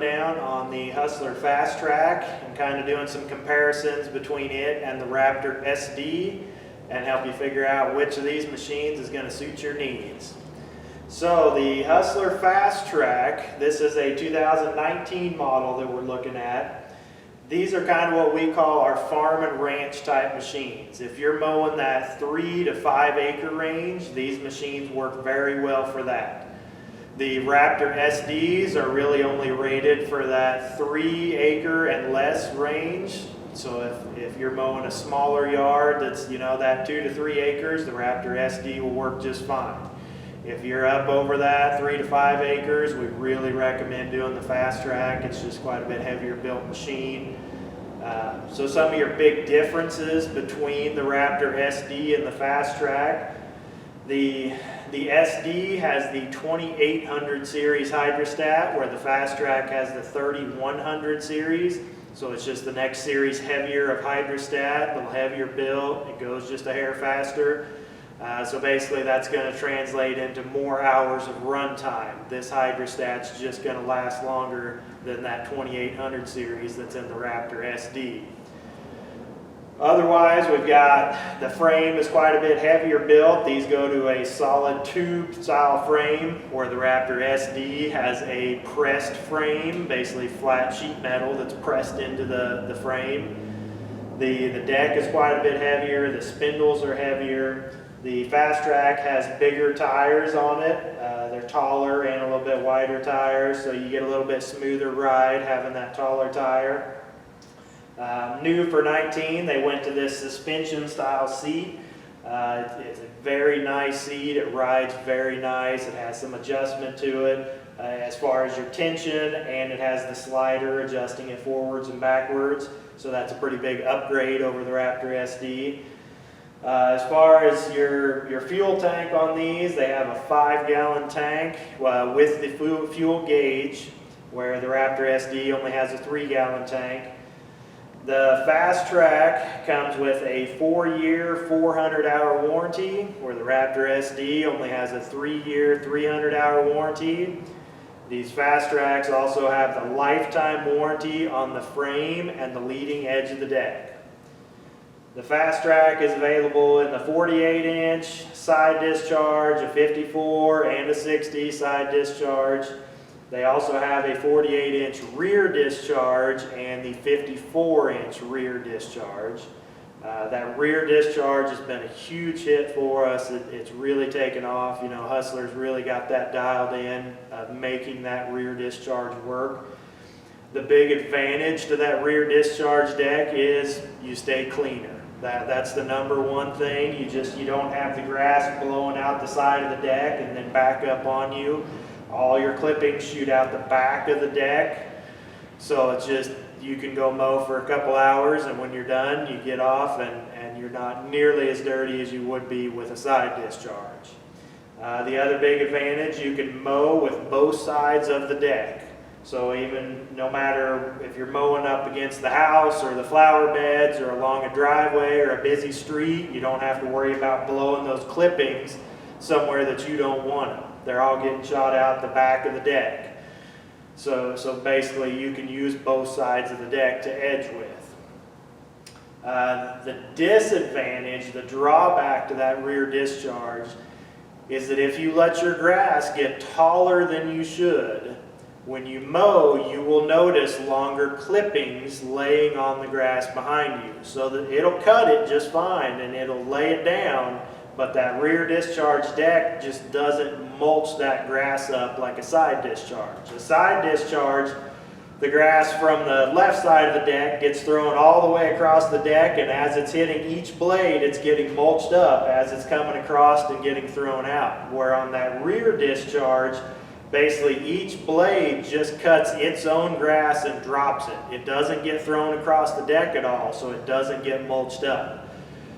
rundown on the Hustler Fastrak and kind of doing some comparisons between it and the Raptor SD and help you figure out which of these machines is going to suit your needs. So the Hustler Fastrak, this is a 2019 model that we're looking at. These are kind of what we call our farm and ranch type machines. If you're mowing that 3 to 5 acre range, these machines work very well for that. The Raptor SDs are really only rated for that 3 acre and less range. So if you're mowing a smaller yard that's, that 2 to 3 acres, the Raptor SD will work just fine. If you're up over that 3 to 5 acres, we really recommend doing the Fastrak. It's just quite a bit heavier built machine. So some of your big differences between the Raptor SD and the Fastrak. The SD has the 2800 series hydrostat, where the Fastrak has the 3100 series. So it's just the next series heavier of hydrostat, a little heavier built. It goes just a hair faster. So basically that's going to translate into more hours of run time. This hydrostat's just going to last longer than that 2800 series that's in the Raptor SD. Otherwise, we've got the frame is quite a bit heavier built. These go to a solid tube style frame, where the Raptor SD has a pressed frame, basically flat sheet metal that's pressed into the frame. The deck is quite a bit heavier. The spindles are heavier. The Fastrak has bigger tires on it. They're taller and a little bit wider tires, so you get a little bit smoother ride having that taller tire. New for 19, they went to this suspension style seat. It's a very nice seat. It rides very nice. It has some adjustment to it as far as your tension, and it has the slider adjusting it forwards and backwards. So that's a pretty big upgrade over the Raptor SD. As far as your fuel tank on these, they have a 5-gallon tank with the fuel gauge, where the Raptor SD only has a 3-gallon tank. The Fastrak comes with a 4-year, 400-hour warranty, where the Raptor SD only has a 3-year, 300-hour warranty. These Fastraks also have the lifetime warranty on the frame and the leading edge of the deck. The Fastrak is available in the 48-inch side discharge, a 54 and a 60 side discharge. They also have a 48-inch rear discharge and the 54-inch rear discharge. That rear discharge has been a huge hit for us. It's really taken off. Hustler's really got that dialed in, making that rear discharge work. The big advantage to that rear discharge deck is you stay cleaner. That's the number one thing. You don't have the grass blowing out the side of the deck and then back up on you. All your clippings shoot out the back of the deck. So it's just, you can go mow for a couple hours, and when you're done, you get off and you're not nearly as dirty as you would be with a side discharge. The other big advantage, you can mow with both sides of the deck. So even no matter if you're mowing up against the house or the flower beds or along a driveway or a busy street, you don't have to worry about blowing those clippings somewhere that you don't want them. They're all getting shot out the back of the deck. So basically you can use both sides of the deck to edge with. The disadvantage, the drawback to that rear discharge, is that if you let your grass get taller than you should, when you mow, you will notice longer clippings laying on the grass behind you. So that it'll cut it just fine and it'll lay it down, but that rear discharge deck just doesn't mulch that grass up like a side discharge. A side discharge, the grass from the left side of the deck gets thrown all the way across the deck, and as it's hitting each blade, it's getting mulched up as it's coming across and getting thrown out. Where on that rear discharge, basically each blade just cuts its own grass and drops it. It doesn't get thrown across the deck at all, so it doesn't get mulched up.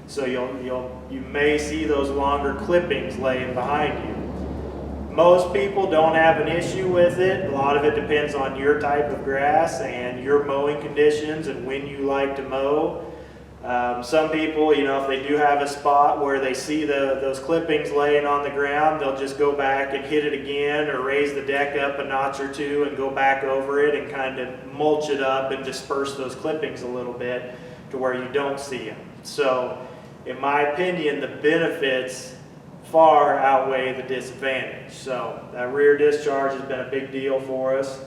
So you may see those longer clippings laying behind you. Most people don't have an issue with it. A lot of it depends on your type of grass and your mowing conditions and when you like to mow. Some people, you know, if they do have a spot where they see those clippings laying on the ground, they'll just go back and hit it again, or raise the deck up a notch or two and go back over it and kind of mulch it up and disperse those clippings a little bit to where you don't see them. So in my opinion, the benefits far outweigh the disadvantage. So that rear discharge has been a big deal for us.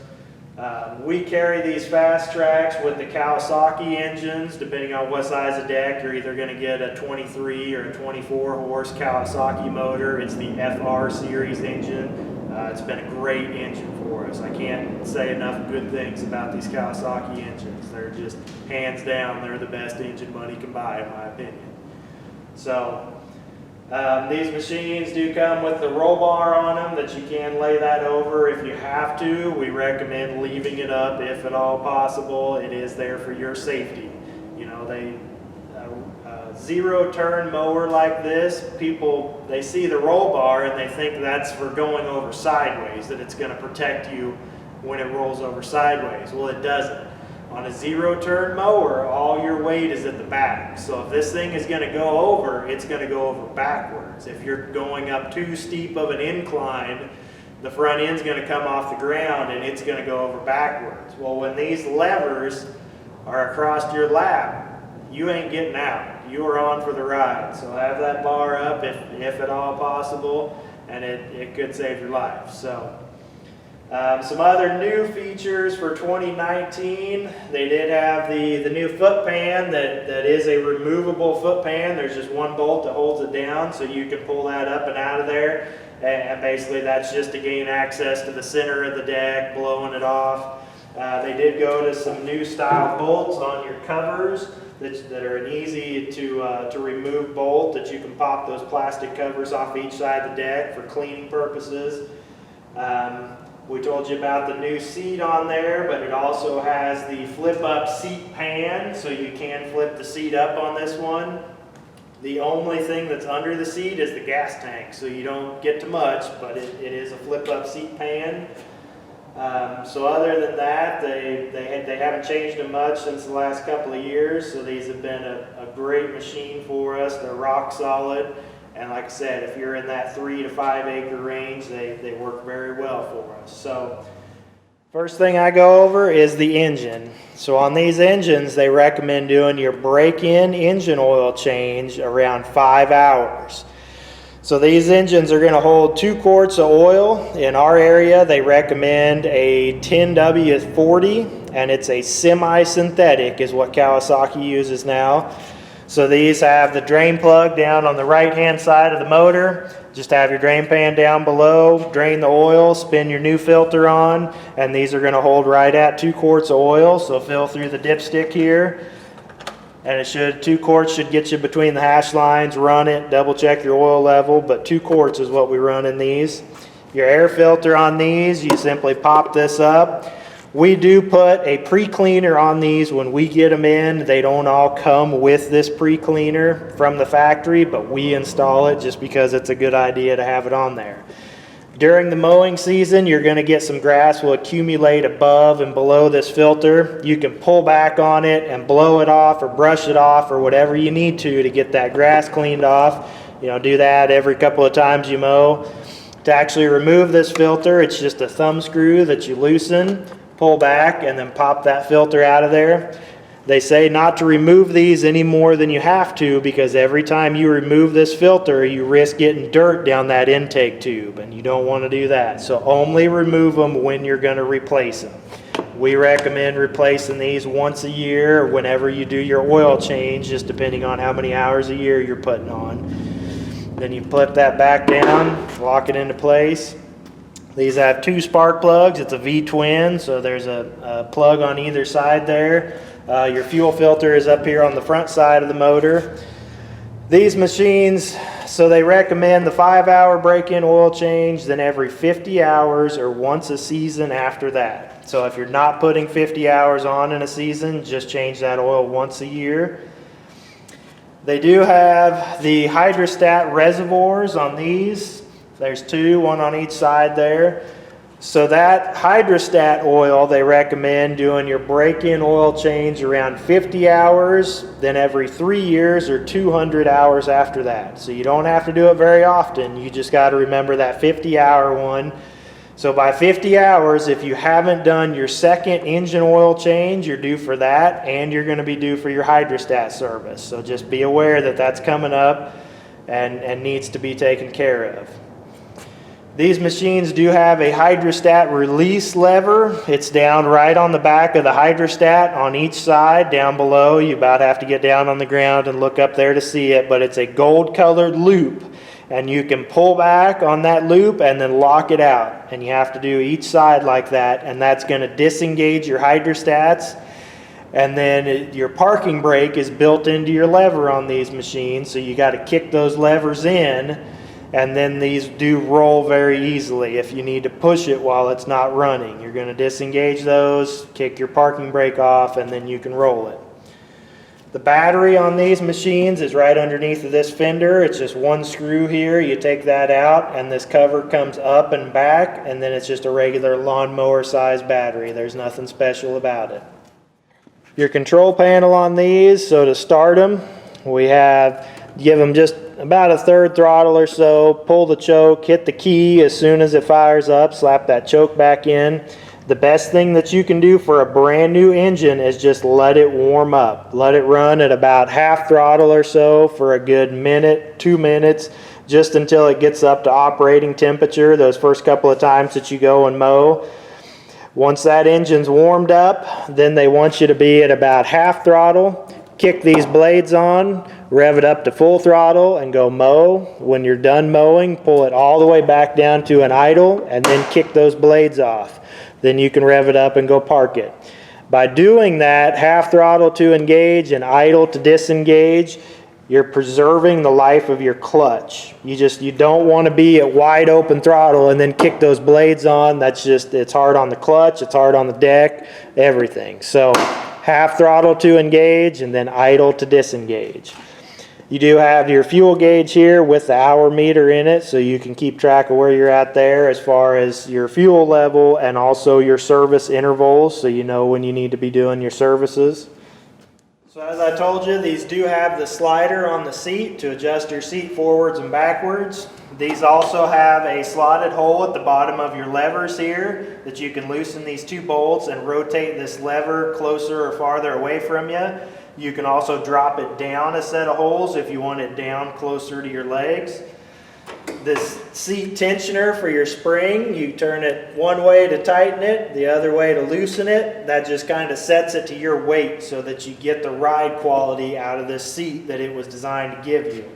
We carry these Fastraks with the Kawasaki engines. Depending on what size of deck, you're either going to get a 23 or a 24 horse Kawasaki motor. It's the FR series engine. It's been a great engine for us. I can't say enough good things about these Kawasaki engines. They're just, hands down, they're the best engine money can buy, in my opinion. So these machines do come with the roll bar on them that you can lay that over if you have to. We recommend leaving it up if at all possible. It is there for your safety. You know, zero turn mower like this, people, they see the roll bar and they think that's for going over sideways, that it's going to protect you when it rolls over sideways. Well, it doesn't. On a zero turn mower, all your weight is at the back. So if this thing is going to go over, it's going to go over backwards. If you're going up too steep of an incline, the front end's going to come off the ground and it's going to go over backwards. Well, when these levers are across your lap, you ain't getting out. You are on for the ride. So have that bar up if at all possible, and it could save your life. So some other new features for 2019, they did have the new foot pan that is a removable foot pan. There's just one bolt that holds it down, so you can pull that up and out of there. And basically that's just to gain access to the center of the deck, blowing it off. They did go to some new style bolts on your covers that are an easy to remove bolt, that you can pop those plastic covers off each side of the deck for cleaning purposes. We told you about the new seat on there, but it also has the flip up seat pan, so you can flip the seat up on this one. The only thing that's under the seat is the gas tank, so you don't get to much, but it is a flip up seat pan. So other than that, they haven't changed them much since the last couple of years, so these have been a great machine for us. They're rock solid, and like I said, if you're in that 3 to 5 acre range, they work very well for us. So first thing I go over is the engine. So on these engines, they recommend doing your break-in engine oil change around 5 hours. So these engines are going to hold 2 quarts of oil. In our area, they recommend a 10W40, and it's a semi-synthetic is what Kawasaki uses now. So these have the drain plug down on the right-hand side of the motor. Just have your drain pan down below, drain the oil, spin your new filter on, and these are going to hold right at 2 quarts of oil. So fill through the dipstick here. And 2 quarts should get you between the hash lines. Run it, double check your oil level, but 2 quarts is what we run in these. Your air filter on these, you simply pop this up. We do put a pre-cleaner on these when we get them in. They don't all come with this pre-cleaner from the factory, but we install it just because it's a good idea to have it on there. During the mowing season, you're going to get some grass will accumulate above and below this filter. You can pull back on it and blow it off or brush it off or whatever you need to get that grass cleaned off. You know, do that every couple of times you mow. To actually remove this filter, it's just a thumb screw that you loosen, pull back, and then pop that filter out of there. They say not to remove these any more than you have to, because every time you remove this filter, you risk getting dirt down that intake tube, and you don't want to do that. So only remove them when you're going to replace them. We recommend replacing these once a year, or whenever you do your oil change, just depending on how many hours a year you're putting on. Then you flip that back down, lock it into place. These have 2 spark plugs. It's a V-twin, so there's a plug on either side there. Your fuel filter is up here on the front side of the motor. These machines, so they recommend the 5-hour break-in oil change, then every 50 hours or once a season after that. So if you're not putting 50 hours on in a season, just change that oil once a year. They do have the hydrostat reservoirs on these. There's 2, one on each side there. So that hydrostat oil, they recommend doing your break-in oil change around 50 hours, then every 3 years or 200 hours after that. So you don't have to do it very often. You just got to remember that 50-hour one. So by 50 hours, if you haven't done your second engine oil change, you're due for that, and you're going to be due for your hydrostat service. So just be aware that that's coming up and needs to be taken care of. These machines do have a hydrostat release lever. It's down right on the back of the hydrostat on each side down below. You about have to get down on the ground and look up there to see it, but it's a gold colored loop, and you can pull back on that loop and then lock it out, and you have to do each side like that, and that's going to disengage your hydrostats. And then your parking brake is built into your lever on these machines, so you got to kick those levers in. And then these do roll very easily if you need to push it while it's not running. You're going to disengage those, kick your parking brake off, and then you can roll it. The battery on these machines is right underneath of this fender. It's just one screw here. You take that out, and this cover comes up and back, and then it's just a regular lawnmower size battery. There's nothing special about it. Your control panel on these, so to start them, give them just about a third throttle or so, pull the choke, hit the key as soon as it fires up, slap that choke back in. The best thing that you can do for a brand new engine is just let it warm up. Let it run at about half throttle or so for a good minute, 2 minutes, just until it gets up to operating temperature those first couple of times that you go and mow. Once that engine's warmed up, then they want you to be at about half throttle. Kick these blades on, rev it up to full throttle, and go mow. When you're done mowing, pull it all the way back down to an idle, and then kick those blades off. Then you can rev it up and go park it. By doing that, half throttle to engage and idle to disengage, you're preserving the life of your clutch. You don't want to be at wide open throttle and then kick those blades on. It's hard on the clutch, it's hard on the deck, everything. So half throttle to engage and then idle to disengage. You do have your fuel gauge here with the hour meter in it, so you can keep track of where you're at there as far as your fuel level and also your service intervals, so you know when you need to be doing your services. So as I told you, these do have the slider on the seat to adjust your seat forwards and backwards. These also have a slotted hole at the bottom of your levers here that you can loosen these two bolts and rotate this lever closer or farther away from you. You can also drop it down a set of holes if you want it down closer to your legs. This seat tensioner for your spring, you turn it one way to tighten it, the other way to loosen it. That just kind of sets it to your weight so that you get the ride quality out of this seat that it was designed to give you.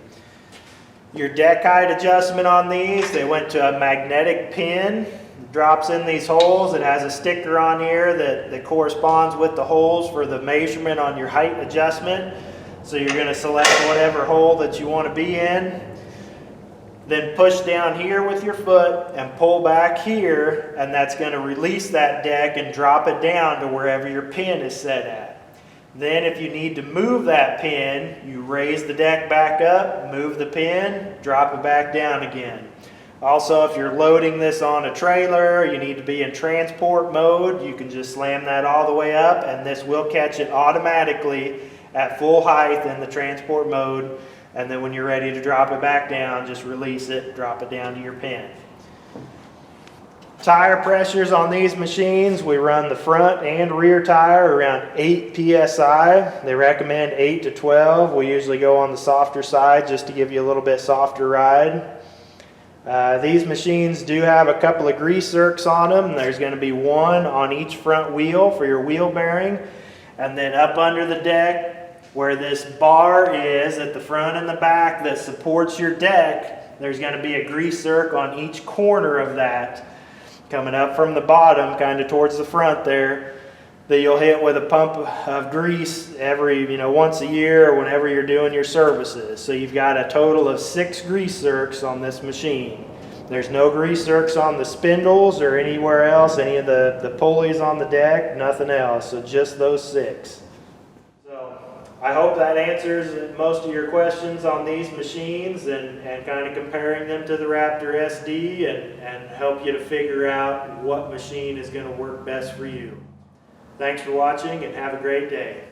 Your deck height adjustment on these, they went to a magnetic pin. It drops in these holes. It has a sticker on here that corresponds with the holes for the measurement on your height adjustment. So you're going to select whatever hole that you want to be in. Then push down here with your foot and pull back here, and that's going to release that deck and drop it down to wherever your pin is set at. Then if you need to move that pin, you raise the deck back up, move the pin, drop it back down again. Also, if you're loading this on a trailer, you need to be in transport mode, you can just slam that all the way up, and this will catch it automatically at full height in the transport mode. And then when you're ready to drop it back down, just release it, drop it down to your pin. Tire pressures on these machines, we run the front and rear tire around 8 psi. They recommend 8 to 12. We usually go on the softer side just to give you a little bit softer ride. These machines do have a couple of grease zerks on them. There's going to be one on each front wheel for your wheel bearing. And then up under the deck, where this bar is at the front and the back that supports your deck, there's going to be a grease zerk on each corner of that, coming up from the bottom kind of towards the front there, that you'll hit with a pump of grease every, once a year or whenever you're doing your services. So you've got a total of 6 grease zerks on this machine. There's no grease zerks on the spindles or anywhere else, any of the pulleys on the deck, nothing else, so just those 6. I hope that answers most of your questions on these machines and kind of comparing them to the Raptor SD and help you to figure out what machine is going to work best for you. Thanks for watching and have a great day.